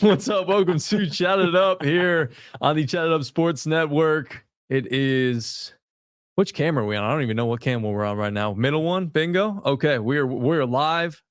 What's up? Welcome to Chat It Up here on the Chat It Up Sports Network. It is, which camera are we on? I don't even know what camera we're on right now. Middle one, bingo. Okay, we're live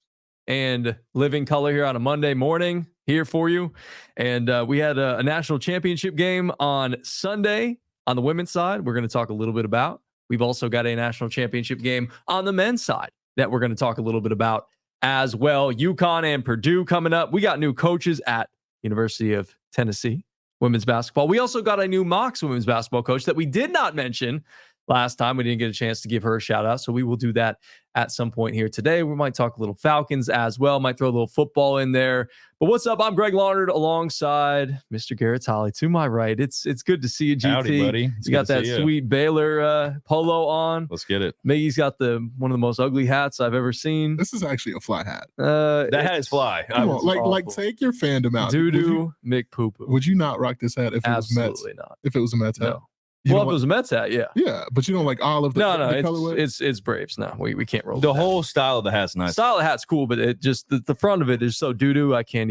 and living color here on a Monday morning here for you. And we had a national championship game on Sunday on the women's side. We're going to talk a little bit about. We've also got a national championship game on the men's side that we're going to talk a little bit about as well. UConn and Purdue coming up. We got new coaches at University of Tennessee women's basketball. We also got a new Mocs women's basketball coach that we did not mention last time. We didn't get a chance to give her a shout out, so we will do that at some point here today. We might talk a little Falcons as well. Might throw a little football in there. But what's up? I'm Greg Larnard alongside Mr. Garrett Tolley to my right. It's good to see you, GT. Howdy, buddy. You got that sweet Baylor polo on. Let's get it. Miggie's got one of the most ugly hats I've ever seen. This is actually a fly hat. That hat is fly. Come on, like take your fandom out. Doo-doo, Mick Poo-Poo. Would you not rock this hat if it was Mets? Absolutely not. If it was a Mets hat? No. Well, if it was a Mets hat, yeah. Yeah, but you don't like all of the colorway? It's Braves. No, we can't roll the whole style of the hat's nice. Style of the hat's cool, but it just the front of it is so doo-doo, I can't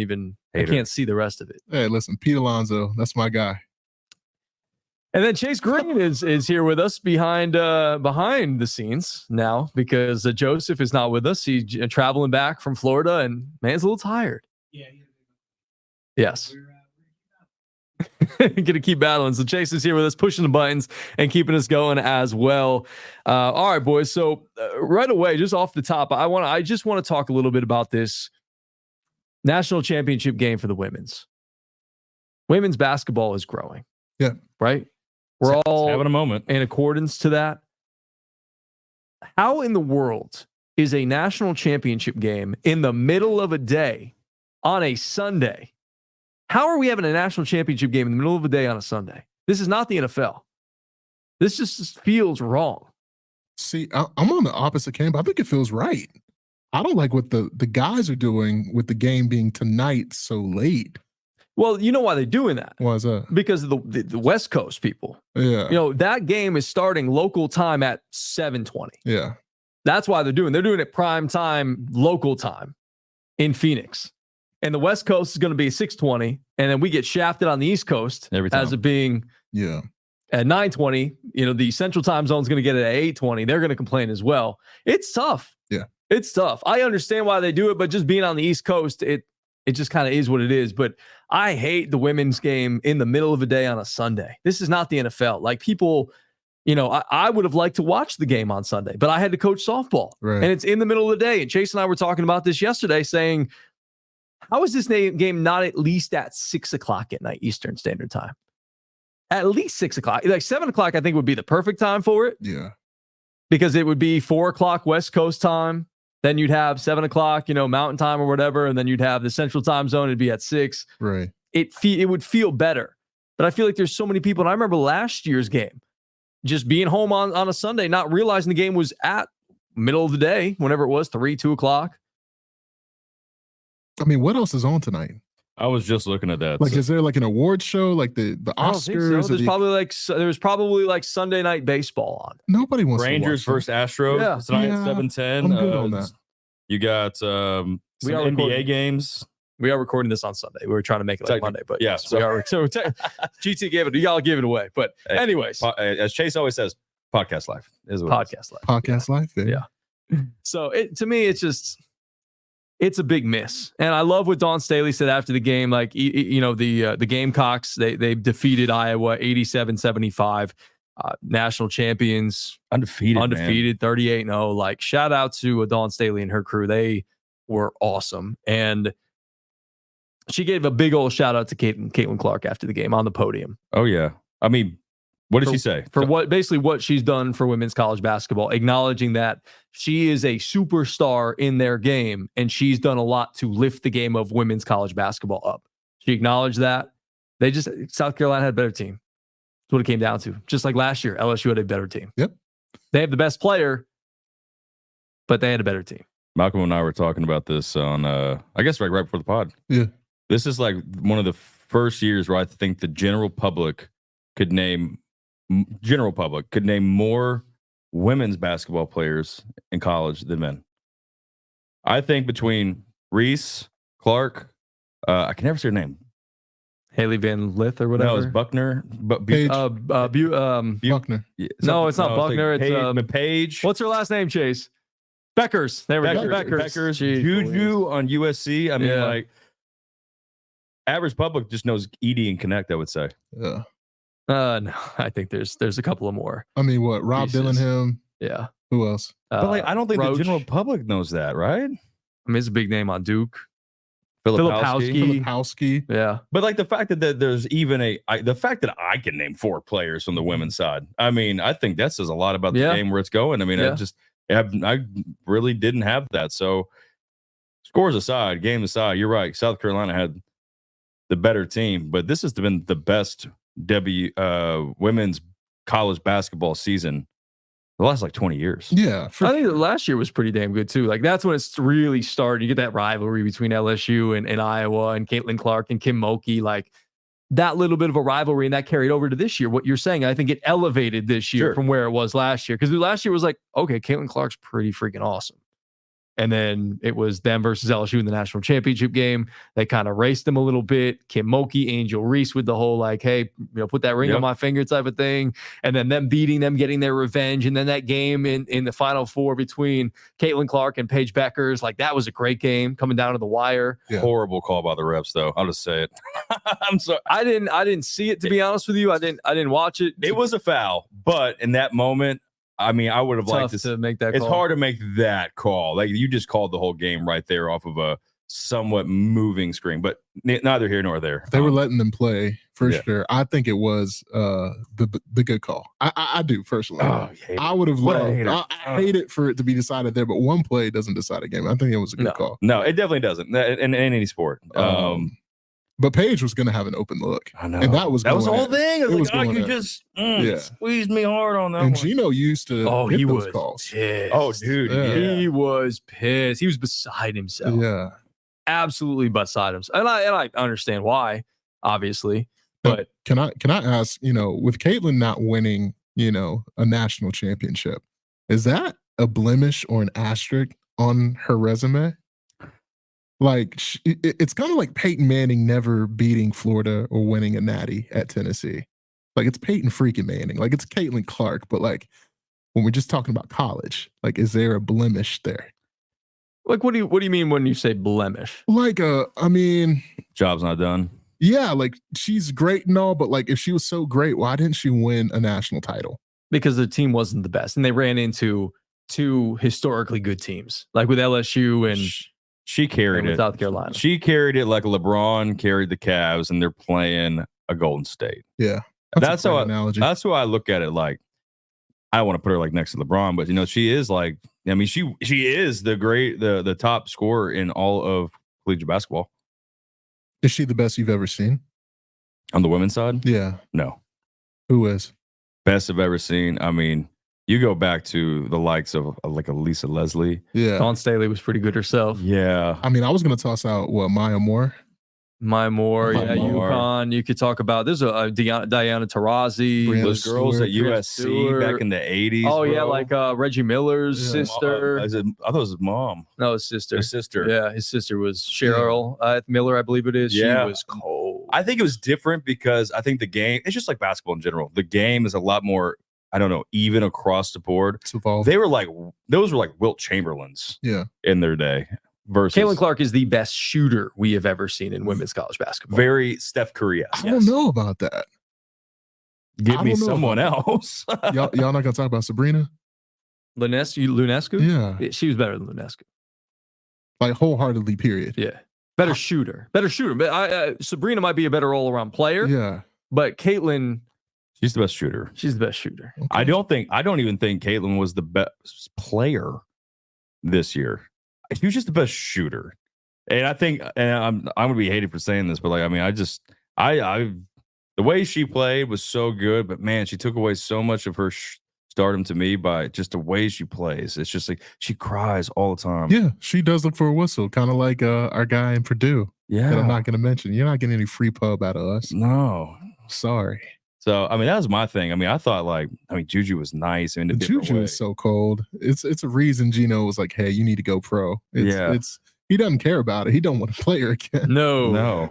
see the rest of it. Hey, listen, Pete Alonso, that's my guy. And then Chase Green is here with us behind the scenes now because Joseph is not with us. He's traveling back from Florida, and man's a little tired. Yeah. Yes. Gonna keep battling. So Chase is here with us, pushing the buttons and keeping us going as well. All right, boys. So right away, just off the top, I just want to talk a little bit about this national championship game for the women's basketball is growing. Yeah. Right. We're all having a moment in accordance to that. How in the world is a national championship game in the middle of a day on a Sunday? How are we having a national championship game in the middle of the day on a Sunday? This is not the NFL. This just feels wrong. See, I'm on the opposite camp. I think it feels right. I don't like what the guys are doing with the game being tonight so late. Well, you know why they're doing that? Why is that? Because of the West Coast people. Yeah. You know, that game is starting local time at 7:20. Yeah. That's why they're doing it prime time, local time in Phoenix. And the West Coast is going to be 6:20, and then we get shafted on the East Coast as it being at 9:20. You know, the Central Time Zone is going to get it at 8:20. They're going to complain as well. It's tough. Yeah, it's tough. I understand why they do it, but just being on the East Coast, it just kind of is what it is. But I hate the women's game in the middle of a day on a Sunday. This is not the NFL. Like people, you know, I would have liked to watch the game on Sunday, but I had to coach softball, and it's in the middle of the day. And Chase and I were talking about this yesterday, saying, how is this game not at least at 6 o'clock at night, Eastern Standard Time? At least 6 o'clock. Like 7 o'clock, I think would be the perfect time for it. Yeah. Because it would be 4 o'clock West Coast time. Then you'd have 7 o'clock, Mountain Time or whatever. And then you'd have the Central Time Zone. It'd be at 6. Right. It would feel better. But I feel like there's so many people. And I remember last year's game, just being home on a Sunday, not realizing the game was at middle of the day, whenever it was, 3, 2 o'clock. I mean, what else is on tonight? I was just looking at that. Like, is there like an award show, like the Oscars? So. There's probably like Sunday night baseball on. Nobody wants Rangers to watch versus Astros tonight at 7:10. I'm good on that. You got some NBA games. We are recording this on Sunday. We were trying to make it like Monday, but yeah, we are. So GT gave it. Y'all give it away. But anyways, as Chase always says, podcast life is podcast life. Podcast life. Yeah. So to me, it's a big miss. And I love what Dawn Staley said after the game. Like, the Gamecocks, they defeated Iowa 87-75, national champions, undefeated 38-0. Like, shout out to Dawn Staley and her crew. They were awesome. And she gave a big old shout out to Caitlin Clark after the game on the podium. Oh, yeah. I mean, what did she say? For what she's done for women's college basketball, acknowledging that she is a superstar in their game, and she's done a lot to lift the game of women's college basketball up. She acknowledged that. South Carolina had a better team. That's what it came down to. Just like last year, LSU had a better team. Yep. They have the best player, but they had a better team. Malcolm and I were talking about this on, I guess right before the pod. Yeah. This is like one of the first years where I think the general public could name more women's basketball players in college than men. I think between Reese, Clark, I can never say her name. Haley Van Lith or whatever. No, it's Buckner. Paige. Buckner. Buckner. No, it's not Buckner. It's Paige. What's her last name, Chase? Beckers. There we go. Beckers. Jeez, Juju on USC. I mean, Yeah. like, average public just knows Edey and Connect, I would say. Yeah. No, I think there's a couple of more. I mean, what? Rob pieces. Dillingham. Yeah. Who else? But like, I don't think Roach. the general public knows that, right? I mean, it's a big name on Duke. Filipowski. Filipowski. Yeah. But like the fact that there's even the fact that I can name 4 players from the women's side. I mean, I think that says a lot about the game where it's going. I mean, I really didn't have that. So scores aside, game aside, you're right. South Carolina had the better team, but this has been the best women's college basketball season the last like 20 years. Yeah. I think that last year was pretty damn good too. Like that's when it's really started. You get that rivalry between LSU and Iowa and Caitlin Clark and Kim Mulkey. Like that little bit of a rivalry, and that carried over to this year. What you're saying, I think it elevated this year from where it was last year. Because last year was like, okay, Caitlin Clark's pretty freaking awesome. And then it was them versus LSU in the national championship game. They kind of raced them a little bit. Kim Mulkey, Angel Reese with the whole like, hey, put that ring on my finger type of thing. And then them beating them, getting their revenge. And then that game in the Final Four between Caitlin Clark and Paige Beckers, like that was a great game coming down to the wire. Yeah. Horrible call by the refs, though. I'll just say it. I'm sorry. I didn't see it, to be honest with you. I didn't watch it. It was a foul, but in that moment, I mean, I would have liked to make that call. It's hard to make that call. Like you just called the whole game right there off of a somewhat moving screen, but neither here nor there. They were letting them play for sure. I think it was the good call. I do personally. I would have loved. I hate it for it to be decided there, but one play doesn't decide a game. I think it was a good call. No, it definitely doesn't in any sport. But Paige was going to have an open look. I know. And that was the whole thing. It was like, you just squeezed me hard on that and one. Gino used to get those calls. Pissed. Oh, dude. Yeah. He was pissed. He was beside himself. Yeah. Absolutely beside himself. And I understand why, obviously. But can I ask, with Caitlin not winning, a national championship, is that a blemish or an asterisk on her resume? Like, it's kind of like Peyton Manning never beating Florida or winning a natty at Tennessee. Like, it's Peyton freaking Manning. Like, it's Caitlin Clark. But, like, when we're just talking about college, like, is there a blemish there? Like, what do you mean when you say blemish? Like, I mean... Job's not done. Yeah, like, she's great and all, but, like, if she was so great, why didn't she win a national title? Because the team wasn't the best. And they ran into 2 historically good teams. Like, with LSU and... She carried it. South Carolina. She carried it like LeBron carried the Cavs, and they're playing a Golden State. Yeah, that's how analogy. That's how I look at it. Like, I don't want to put her like next to LeBron, but she is like. I mean, she is the top scorer in all of collegiate basketball. Is she the best you've ever seen on the women's side? Yeah. No. Who is best I've ever seen? I mean. You go back to the likes of like a Lisa Leslie. Yeah. Dawn Staley was pretty good herself. Yeah. I mean, I was going to toss out, Maya Moore? UConn. You could talk about, there's a Diana Taurasi. Those girls at USC back in the 80s. Oh, yeah, like Reggie Miller's sister. I thought it was his mom. No, his sister. His sister. Yeah, his sister was Cheryl Miller, I believe it is. Yeah. She was cold. I think it was different because I think the game, it's just like basketball in general. The game is a lot more, I don't know, even across the board. Those were like Wilt Chamberlains in their day. Versus Caitlin Clark is the best shooter we have ever seen in women's college basketball. Very Steph Curry. I don't know about that. Give me someone else. y'all not going to talk about Sabrina? Lunescu? Yeah. She was better than Lunescu. Like wholeheartedly, period. Yeah. Better shooter. But Sabrina might be a better all-around player. Yeah. But Caitlin... She's the best shooter. She's the best shooter. Okay. I don't even think Caitlin was the best player this year. She was just the best shooter. And I think, and I'm going to be hated for saying this, but like, I mean, the way she played was so good, but man, she took away so much of her stardom to me by just the way she plays. It's just like, she cries all the time. Yeah. She does look for a whistle, kind of like our guy in Purdue. Yeah. That I'm not going to mention. You're not getting any free pub out of us. No. Sorry. So, I mean, that was my thing. I mean, I thought Juju was nice. I mean, Juju is so cold. It's a reason Gino was like, hey, you need to go pro. It's He doesn't care about it. He don't want to play her again. No.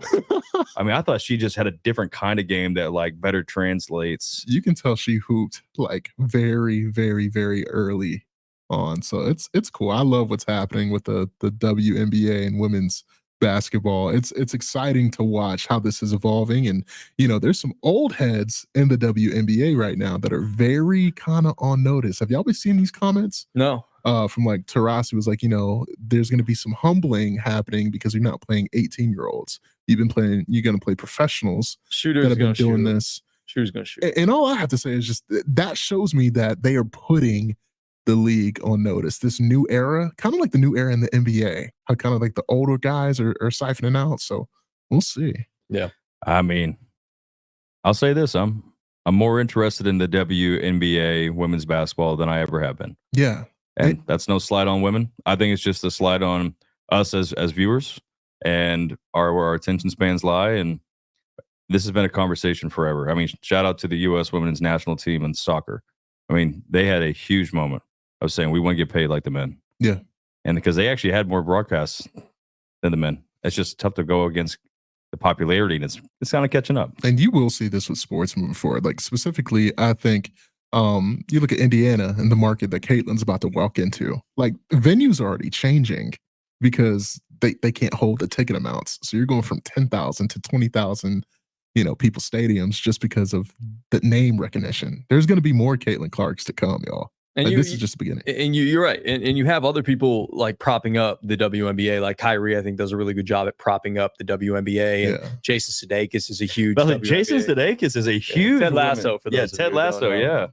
I mean, I thought she just had a different kind of game that like better translates. You can tell she hooped like very, very, very early on. So it's cool. I love what's happening with the WNBA and women's basketball. It's exciting to watch how this is evolving. And there's some old heads in the WNBA right now that are very kind of on notice. Have y'all been seeing these comments? No. From like Taurasi was like, there's going to be some humbling happening because you're not playing 18-year-olds. You're going to play professionals Shooters that have been doing this. Shooters going to shoot. And all I have to say is just that shows me that they are putting the league on notice. This new era, kind of like the new era in the NBA, how kind of like the older guys are siphoning out. So we'll see. Yeah. I mean, I'll say this. I'm more interested in the WNBA women's basketball than I ever have been. Yeah. And that's no slide on women. I think it's just a slide on us as viewers and where our attention spans lie. And this has been a conversation forever. I mean, shout out to the U.S. women's national team in soccer. I mean, they had a huge moment of saying we want to get paid like the men. Yeah. And because they actually had more broadcasts than the men. It's just tough to go against the popularity, and it's kind of catching up. And you will see this with sports moving forward. Like specifically, I think you look at Indiana and the market that Caitlin's about to walk into. Like venues are already changing because they can't hold the ticket amounts. So you're going from 10,000 to 20,000, people stadiums just because of the name recognition. There's going to be more Caitlin Clarks to come, y'all. And this is just the beginning. And you're right. And you have other people like propping up the WNBA. Like Kyrie, I think, does a really good job at propping up the WNBA. And Jason Sudeikis is a huge. Jason Sudeikis is a huge. Ted Lasso for those. Yeah, Ted Lasso. Yeah.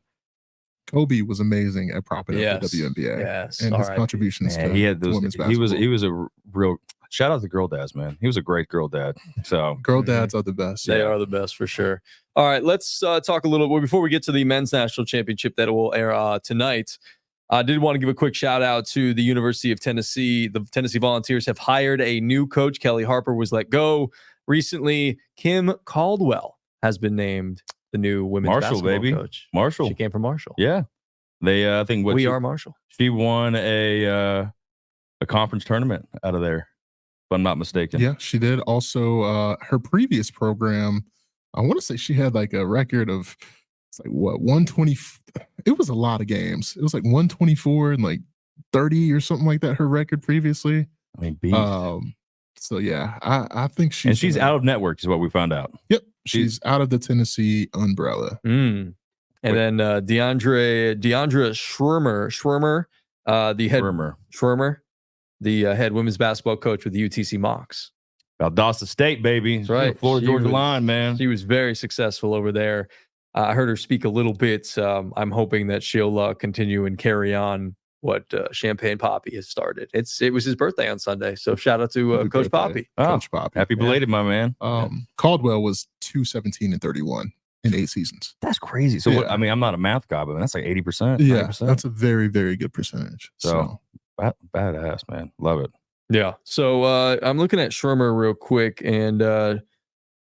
Kobe was amazing at propping up the WNBA. Yes. And his contributions to he had those, women's basketball. He was a real shout out to girl dads, man. He was a great girl dad. So girl dads are the best. They are the best for sure. All right, let's talk a little bit before we get to the men's national championship that will air tonight. I did want to give a quick shout out to the University of Tennessee. The Tennessee Volunteers have hired a new coach. Kelly Harper was let go recently. Kim Caldwell has been named the new women's basketball coach. Marshall. She came from Marshall. Yeah. They I think we are Marshall. She won a conference tournament out of there, if I'm not mistaken. Yeah, she did. Also, her previous program, I want to say she had like a record of 120. It was a lot of games. It was like 124 and like 30 or something like that. Her record previously. I mean, beef. So yeah, I think she's out of network is what we found out. Yep, she's out of the Tennessee umbrella. And then Deandra Schwirmer, the head women's basketball coach with the UTC Mocs. Valdosta State, baby. That's right. Florida Georgia line, man. She was very successful over there. I heard her speak a little bit. I'm hoping that she'll continue and carry on what Champagne Poppy has started. It was his birthday on Sunday, so shout out to Coach Poppy. Coach Poppy. Happy belated, my man. Caldwell was 217-31 in 8 seasons. That's crazy. So what, I mean, I'm not a math guy, but that's like 80%. Yeah, 90%. that's a very, very good percentage. So badass, man. Love it. Yeah. So I'm looking at Schwirmer real quick, and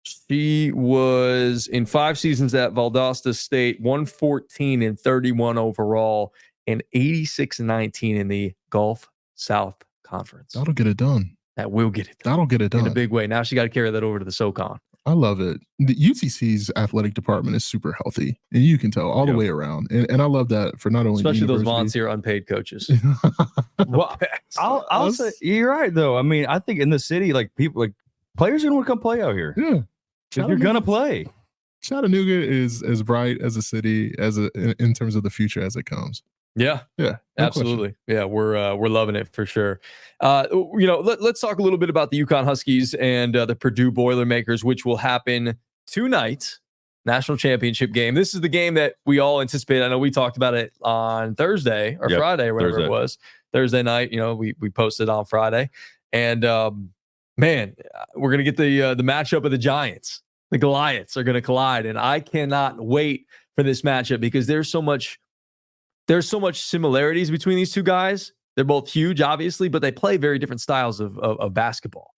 she was in 5 seasons at Valdosta State, 114-31 overall, and 86-19 in the Gulf South Conference. That'll get it done. That will get it done. That'll get it done in a big way. Now she got to carry that over to the SoCon. I love it. The UTC's athletic department is super healthy, and you can tell all the way around. And I love that for not only especially those volunteer unpaid coaches. Well, I'll say you're right though. I mean, I think in the city, like people, like players are gonna want to come play out here. Yeah, you're gonna play. Chattanooga is as bright as a city in terms of the future as it comes. Yeah, no absolutely. Question. Yeah, we're loving it for sure. Let's talk a little bit about the UConn Huskies and the Purdue Boilermakers, which will happen tonight. National championship game. This is the game that we all anticipate. I know we talked about it on Thursday or Friday, whatever it was. Thursday night. We posted on Friday, and man, we're gonna get the matchup of the Giants. The Goliaths are gonna collide, and I cannot wait for this matchup because there's so much similarities between these two guys. They're both huge, obviously, but they play very different styles of basketball.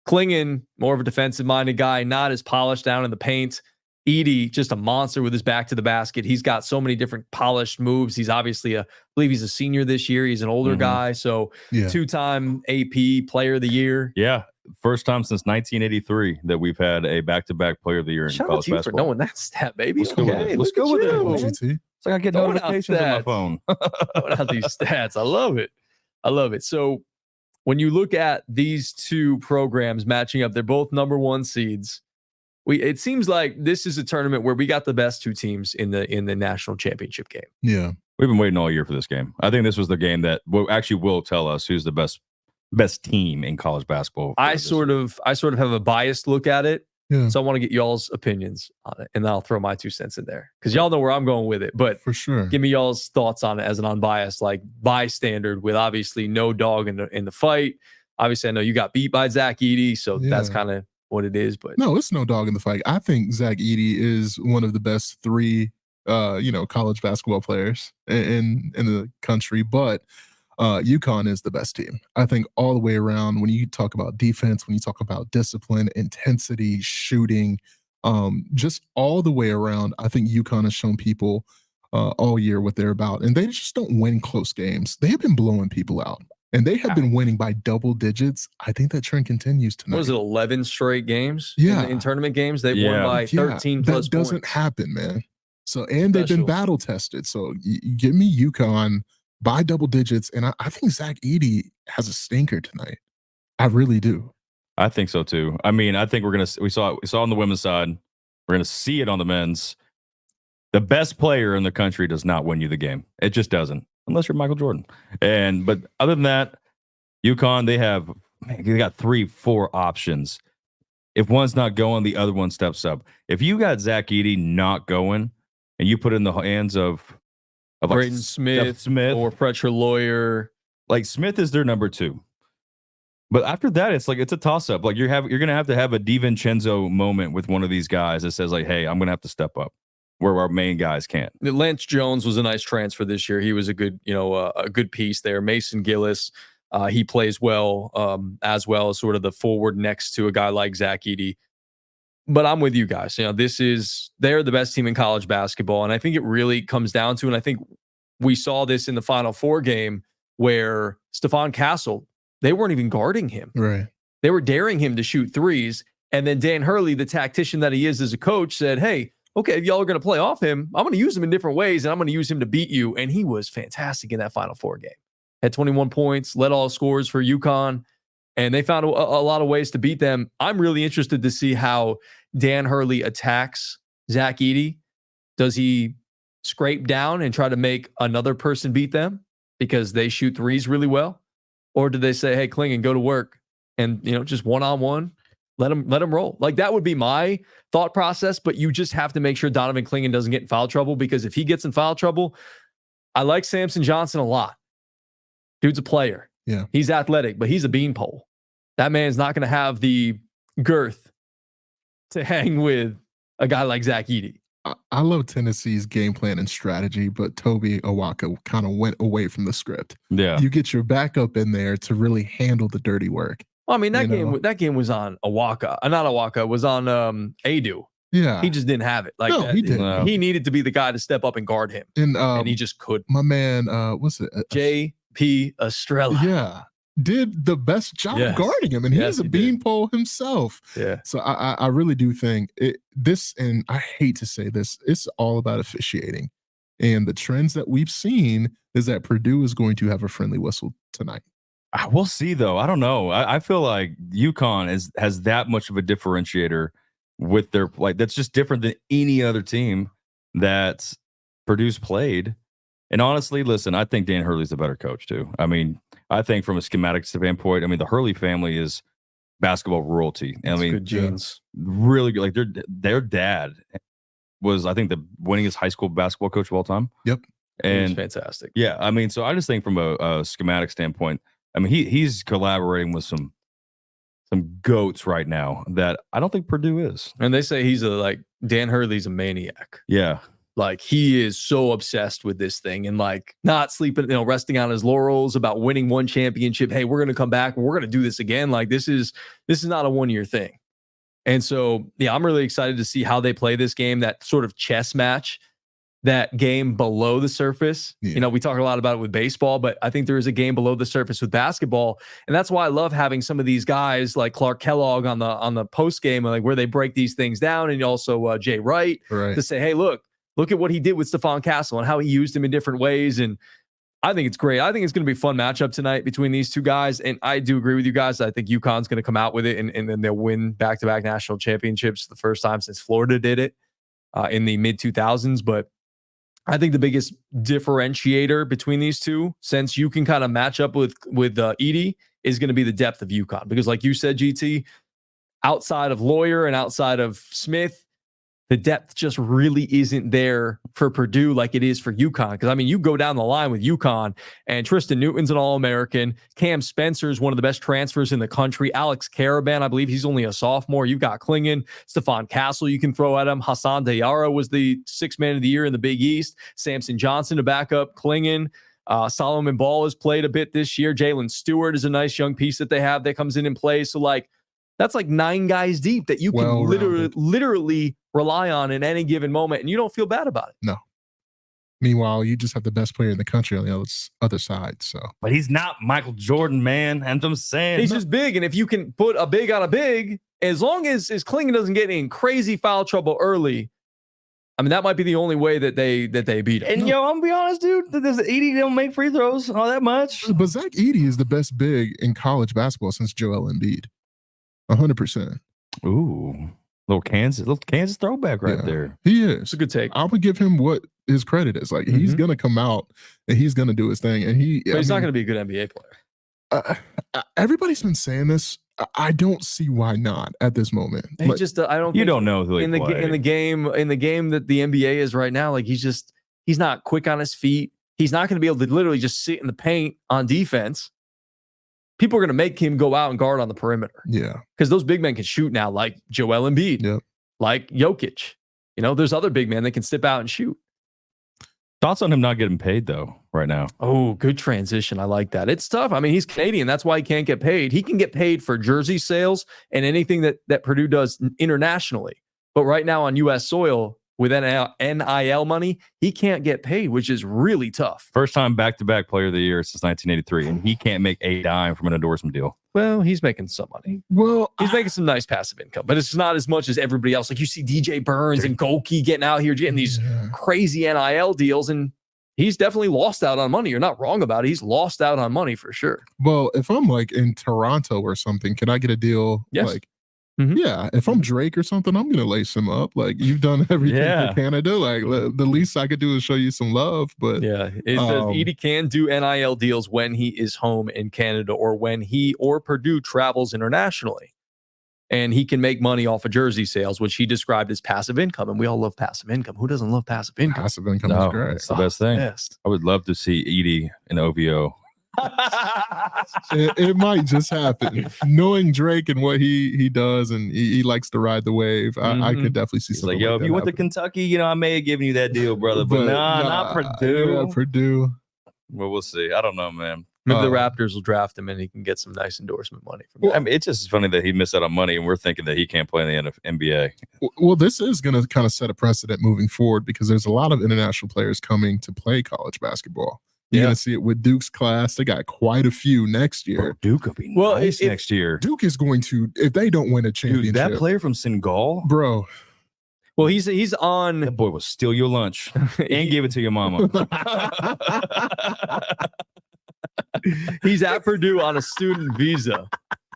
Clingan, more of a defensive-minded guy, not as polished down in the paint. Edey, just a monster with his back to the basket. He's got so many different polished moves. He's obviously I believe he's a senior this year. He's an older guy. So 2-time AP Player of the Year. Yeah. First time since 1983 that we've had a back-to-back Player of the Year in college basketball. For knowing that stat, baby. Let's go with it. It's like I get notifications on my phone. Throwing out these stats. I love it. So when you look at these two programs matching up, they're both number 1 seeds. It seems like this is a tournament where we got the best 2 teams in the national championship game. Yeah. We've been waiting all year for this game. I think this was the game that will tell us who's the best team in college basketball. I sort of have a biased look at it. Yeah. So I want to get y'all's opinions on it, and then I'll throw my 2 cents in there because y'all know where I'm going with it. But for sure, give me y'all's thoughts on it as an unbiased, like bystander with obviously no dog in the fight. Obviously, I know you got beat by Zach Edey, so that's kind of what it is. But no, it's no dog in the fight. I think Zach Edey is one of the best 3, college basketball players in the country, but UConn is the best team. I think all the way around, when you talk about defense, when you talk about discipline, intensity, shooting, just all the way around, I think UConn has shown people all year what they're about. And they just don't win close games. They have been blowing people out. And they have been winning by double digits. I think that trend continues tonight. What was it, 11 straight games? Yeah. In tournament games? They won by 13 plus points. That doesn't happen, man. So, and they've been battle tested. So give me UConn by double digits. And I think Zach Edey has a stinker tonight. I really do. I think so too. I mean, I think we saw on the women's side. We're going to see it on the men's. The best player in the country does not win you the game. It just doesn't. Unless you're Michael Jordan. But other than that, UConn, they got 3-4 options. If one's not going, the other one steps up. If you got Zach Edey not going and you put it in the hands of Braden Smith or Fletcher Lawyer, like Smith is their number 2. But after that, it's a toss-up. Like you're going to have a DiVincenzo moment with one of these guys that says like, hey, I'm going to have to step up. Where our main guys can't. Lance Jones was a nice transfer this year. He was a good, a good piece there. Mason Gillis, he plays well as well as sort of the forward next to a guy like Zach Edey. But I'm with you guys. They're the best team in college basketball, and I think it really comes down to, and I think we saw this in the Final Four game where Stephon Castle, they weren't even guarding him. Right. They were daring him to shoot threes, and then Dan Hurley, the tactician that he is as a coach, said, "Hey, okay, if y'all are going to play off him, I'm going to use him in different ways, and I'm going to use him to beat you." And he was fantastic in that Final Four game. Had 21 points, led all scores for UConn, and they found a lot of ways to beat them. I'm really interested to see how Dan Hurley attacks Zach Edey. Does he scrape down and try to make another person beat them because they shoot threes really well? Or do they say, hey, Klingon, go to work and, just one-on-one? Let him roll. Like, that would be my thought process, but you just have to make sure Donovan Klingon doesn't get in foul trouble, because if he gets in foul trouble, I like Samson Johnson a lot. Dude's a player. Yeah. He's athletic, but he's a beanpole. That man's not going to have the girth to hang with a guy like Zach Edey. I love Tennessee's game plan and strategy, but Toby Awaka kind of went away from the script. Yeah. You get your backup in there to really handle the dirty work. Well, I mean, that game was on Awaka. Not Awaka. It was on Edu. Yeah. He just didn't have it. Like, no, he didn't. No. He needed to be the guy to step up and guard him. And he just couldn't. My man, what's it? J.P. Estrella. Yeah. Did the best job guarding him. And he's a beanpole himself. Yeah. So I really do think this, and I hate to say this, it's all about officiating. And the trends that we've seen is that Purdue is going to have a friendly whistle tonight. We'll see, though. I don't know. I feel like UConn has that much of a differentiator with their that's just different than any other team that Purdue's played. And honestly, listen, I think Dan Hurley's the better coach too. I mean, I think from a schematic standpoint, I mean, the Hurley family is basketball royalty. That's good genes. Really good. Like their dad was, I think, the winningest high school basketball coach of all time. Yep. And fantastic. Yeah. I mean, so I just think from a schematic standpoint, I mean, he's collaborating with some goats right now that I don't think Purdue is. And they say Dan Hurley's a maniac. Yeah. Like, he is so obsessed with this thing and not sleeping, resting on his laurels about winning one championship. Hey, we're going to come back. We're going to do this again. Like, this is not a 1-year thing. And so, yeah, I'm really excited to see how they play this game, that sort of chess match, that game below the surface. Yeah. You know, we talk a lot about it with baseball, but I think there is a game below the surface with basketball. And that's why I love having some of these guys like Clark Kellogg on the post game, like where they break these things down. And also Jay Wright to say, hey, look at what he did with Stephon Castle and how he used him in different ways. And I think it's great. I think it's going to be a fun matchup tonight between these two guys. And I do agree with you guys. I think UConn's going to come out with it and then they'll win back-to-back national championships the first time since Florida did it in the mid-2000s. But I think the biggest differentiator between these two, since you can kind of match up with Edey, is going to be the depth of UConn. Because like you said, GT, outside of Lawyer and outside of Smith, the depth just really isn't there for Purdue like it is for UConn. Because, I mean, you go down the line with UConn, and Tristan Newton's an All-American. Cam Spencer's one of the best transfers in the country. Alex Caravan, I believe he's only a sophomore. You've got Klingon. Stephon Castle you can throw at him. Hassan Diarra was the sixth man of the year in the Big East. Samson Johnson to back up Klingon. Solomon Ball has played a bit this year. Jalen Stewart is a nice young piece that they have that comes in and plays. So, like, that's like 9 guys deep that you can literally rely on in any given moment, and you don't feel bad about it. No. Meanwhile, you just have the best player in the country on the other side. So, but he's not Michael Jordan, man. And I'm saying he's just big, and if you can put a big on a big, as long as Klingon doesn't get in crazy foul trouble early, I mean, that might be the only way that they beat him. And I'm gonna be honest, dude. Does Edey don't make free throws all that much? But Zach Edey is the best big in college basketball since Joel Embiid. 100%. Ooh, little Kansas throwback right there. He is. It's a good take. I would give him what his credit is. Like, he's gonna come out and he's gonna do his thing. And he's not gonna be a good NBA player. Everybody's been saying this. I don't see why not at this moment. He just I don't. You don't know who in the game that the NBA is right now. Like, he's not quick on his feet. He's not going to be able to literally just sit in the paint on defense. People are going to make him go out and guard on the perimeter. Yeah. Because those big men can shoot now, like Joel Embiid, like Jokic. You know, there's other big men that can step out and shoot. Thoughts on him not getting paid, though, right now? Oh, good transition. I like that. It's tough. I mean, he's Canadian. That's why he can't get paid. He can get paid for jersey sales and anything that Purdue does internationally. But right now on U.S. soil, with NIL money, he can't get paid, which is really tough. First time back-to-back player of the year since 1983, and he can't make a dime from an endorsement deal. Well, he's making some money. Well, he's making some nice passive income, but it's not as much as everybody else. Like, you see DJ Burns and Golke getting out here, getting these crazy NIL deals, and he's definitely lost out on money. You're not wrong about it. He's lost out on money for sure. Well, if I'm like in Toronto or something, can I get a deal? Yes. Like, yeah, if I'm Drake or something, I'm gonna lace him up. Like, you've done everything for Canada. Like, the least I could do is show you some love. But yeah, Edey can do NIL deals when he is home in Canada or when he or Purdue travels internationally, and he can make money off of jersey sales, which he described as passive income. And we all love passive income. Who doesn't love passive income? Passive income is great. It's the best thing. I would love to see Edey in OVO. It might just happen. Knowing Drake and what he does, and he likes to ride the wave, I could definitely see something. Like, yo, like if you went to Kentucky, I may have given you that deal, brother. But not Purdue. Yeah, Purdue. Well, we'll see. I don't know, man. Maybe the Raptors will draft him and he can get some nice endorsement money from him. I mean, it's just funny that he missed out on money, and we're thinking that he can't play in the NBA. Well, this is going to kind of set a precedent moving forward because there's a lot of international players coming to play college basketball. You're going to see it with Duke's class. They got quite a few next year. Duke will be nice next year. Duke is going to, if they don't win a championship. Dude, that player from Senegal? Bro. Well, he's on. That boy will steal your lunch and give it to your mama. He's at Purdue on a student visa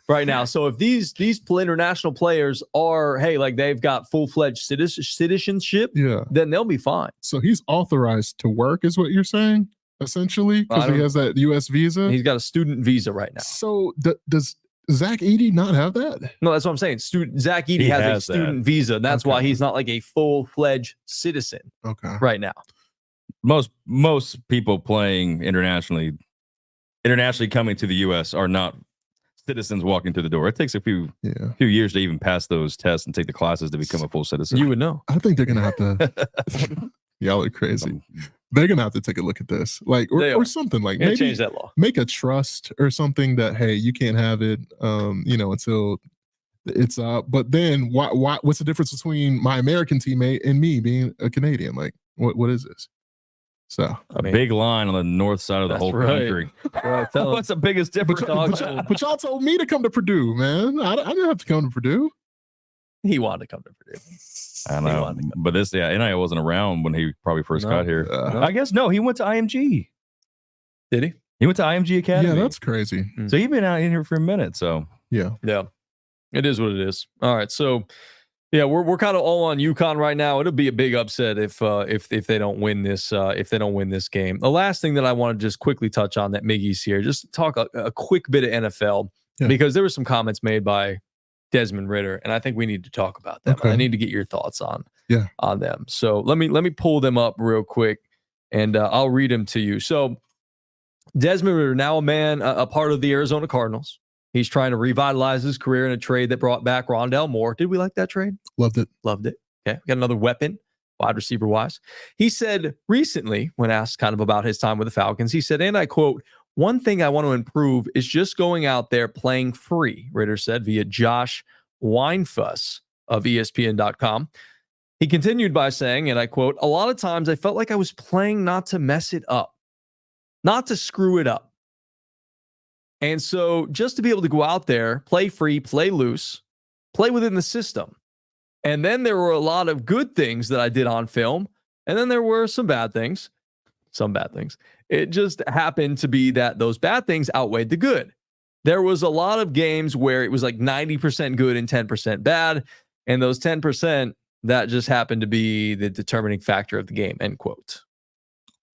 right now. So if these international players are, hey, like they've got full-fledged citizenship, then they'll be fine. So he's authorized to work is what you're saying? Essentially, because he has that U.S. visa. He's got a student visa right now. So does Zach Edey not have that? No, that's what I'm saying. Zach Edey has a student visa. That's why he's not like a full-fledged citizen right now. Most people playing internationally coming to the U.S. are not citizens walking through the door. It takes a few years to even pass those tests and take the classes to become a full citizen. You would know. I think they're going to have to... Y'all are crazy. They're gonna have to take a look at this, like, or something like maybe change that law. Make a trust or something that, hey, you can't have it, until It's but then why what's the difference between my American teammate and me being a Canadian? Like what is this? So a big line on the north side of the whole country. What's the biggest difference? But y'all told me to come to Purdue, man. I didn't have to come to Purdue. He wanted to come to Purdue. I know, but NIL wasn't around when he probably first got here. I guess no, he went to IMG. Did he? He went to IMG Academy. Yeah, that's crazy. So he's been out in here for a minute. So yeah, it is what it is. All right, so yeah, we're kind of all on UConn right now. It'll be a big upset if they don't win this game. The last thing that I want to just quickly touch on that Miggie's here, just talk a quick bit of NFL because there were some comments made by Desmond Ridder, and I think we need to talk about them. Okay. I need to get your thoughts on them. So let me pull them up real quick, and I'll read them to you. So Desmond Ridder, now a part of the Arizona Cardinals. He's trying to revitalize his career in a trade that brought back Rondale Moore. Did we like that trade? Loved it. Okay, we got another weapon, wide receiver wise. He said recently, when asked kind of about his time with the Falcons, he said, and I quote, "One thing I want to improve is just going out there playing free," Ridder said via Josh Weinfuss of ESPN.com. He continued by saying, and I quote, "A lot of times I felt like I was playing not to mess it up, not to screw it up. And so just to be able to go out there, play free, play loose, play within the system. And then there were a lot of good things that I did on film. And then there were some bad things. It just happened to be that those bad things outweighed the good. There was a lot of games where it was like 90% good and 10% bad. And those 10%, that just happened to be the determining factor of the game," end quote.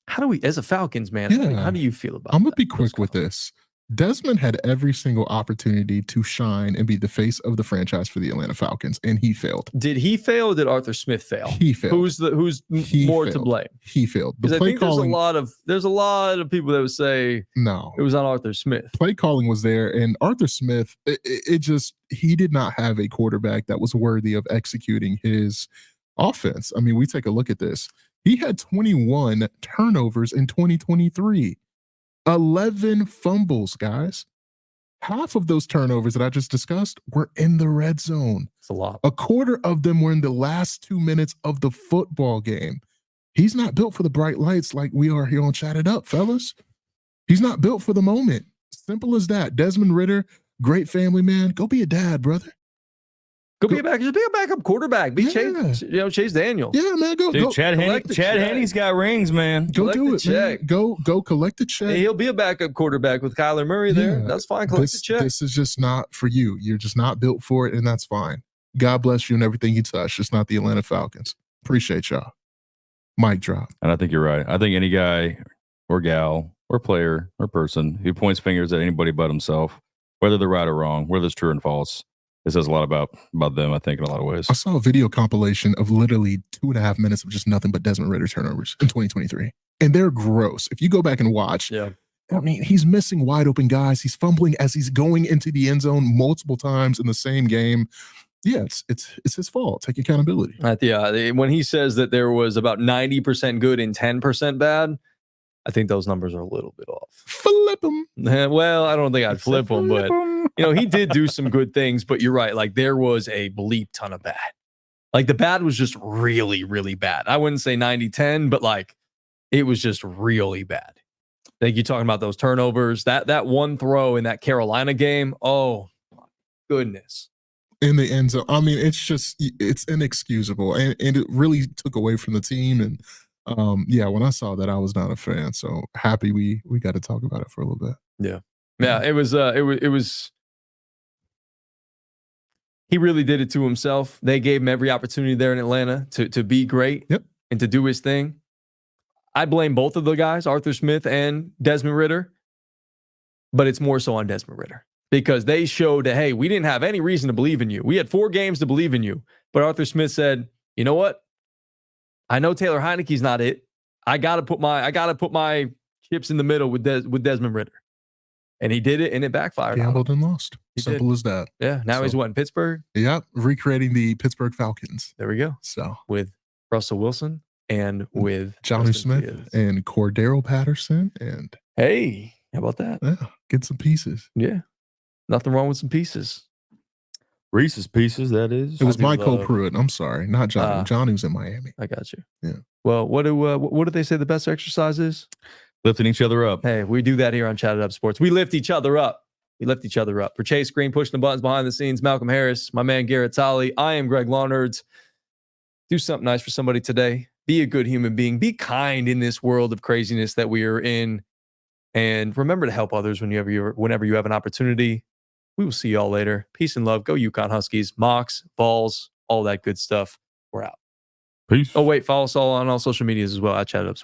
How do we, as a Falcons man, how do you feel about that? I'm going to be quick with this. Desmond had every single opportunity to shine and be the face of the franchise for the Atlanta Falcons, and he failed. Did he fail or did Arthur Smith fail? He failed. Who's more failed. To blame? He failed. Because I think there's a lot of people that would say no, it was on Arthur Smith. Play calling was there, and Arthur Smith, he did not have a quarterback that was worthy of executing his offense. I mean, we take a look at this. He had 21 turnovers in 2023. 11 fumbles, guys. Half of those turnovers that I just discussed were in the red zone. It's a lot. A quarter of them were in the last 2 minutes of the football game. He's not built for the bright lights like we are here on Chat It Up, fellas. He's not built for the moment. Simple as that. Desmond Ridder, great family man. Go be a dad, brother. Just be a backup quarterback. Chase Daniel. Yeah, man. Go. Chad Haney's got rings, man. Go do it, man. Go collect the check. Hey, he'll be a backup quarterback with Kyler Murray there. That's fine. Collect the check. This is just not for you. You're just not built for it, and that's fine. God bless you and everything you touch. It's not the Atlanta Falcons. Appreciate y'all. Mic drop. And I think you're right. I think any guy or gal or player or person who points fingers at anybody but himself, whether they're right or wrong, whether it's true and false, it says a lot about them, I think, in a lot of ways. I saw a video compilation of literally 2.5 minutes of just nothing but Desmond Ridder turnovers in 2023. And they're gross. If you go back and watch, I mean, he's missing wide open guys. He's fumbling as he's going into the end zone multiple times in the same game. Yeah, it's his fault. Take accountability. When he says that there was about 90% good and 10% bad, I think those numbers are a little bit off. Flip them. Well, I don't think I'd flip them, but he did do some good things. But you're right. Like there was a bleep ton of bad. Like the bad was just really, really bad. I wouldn't say 90-10, but like it was just really bad. Like you're talking about those turnovers, that one throw in that Carolina game. Oh my goodness. In the end zone. I mean, it's inexcusable. And it really took away from the team. And when I saw that, I was not a fan. So happy we got to talk about it for a little bit. Yeah. It was. He really did it to himself. They gave him every opportunity there in Atlanta to be great and to do his thing. I blame both of the guys, Arthur Smith and Desmond Ridder, but it's more so on Desmond Ridder because they showed that, hey, we didn't have any reason to believe in you. We had 4 games to believe in you, but Arthur Smith said, you know what? I know Taylor Heineke's not it. I gotta put my chips in the middle with Desmond Ridder. And he did it, and it backfired. Gambled and lost. Simple as that. Yeah. Now he's in Pittsburgh? Yep. Recreating the Pittsburgh Falcons. There we go. So with Russell Wilson and with Johnny Smith and Cordero Patterson. And hey, how about that? Yeah. Get some pieces. Yeah. Nothing wrong with some pieces. Reese's Pieces, that is. It was Michael Pruitt. I'm sorry, not Johnny. Johnny was in Miami. I got you. Yeah. Well, what do they say the best exercise is? Lifting each other up. Hey, we do that here on Chat It Up Sports. We lift each other up. For Chase Green, pushing the buttons behind the scenes, Malcolm Harris, my man Garrett Tolley, I am Greg Larnards. Do something nice for somebody today. Be a good human being. Be kind in this world of craziness that we are in. And remember to help others whenever you have an opportunity. We will see y'all later. Peace and love. Go UConn Huskies, Mocs, Vols, all that good stuff. We're out. Peace. Oh, wait. Follow us all on all social medias as well at Chat It Up Sports.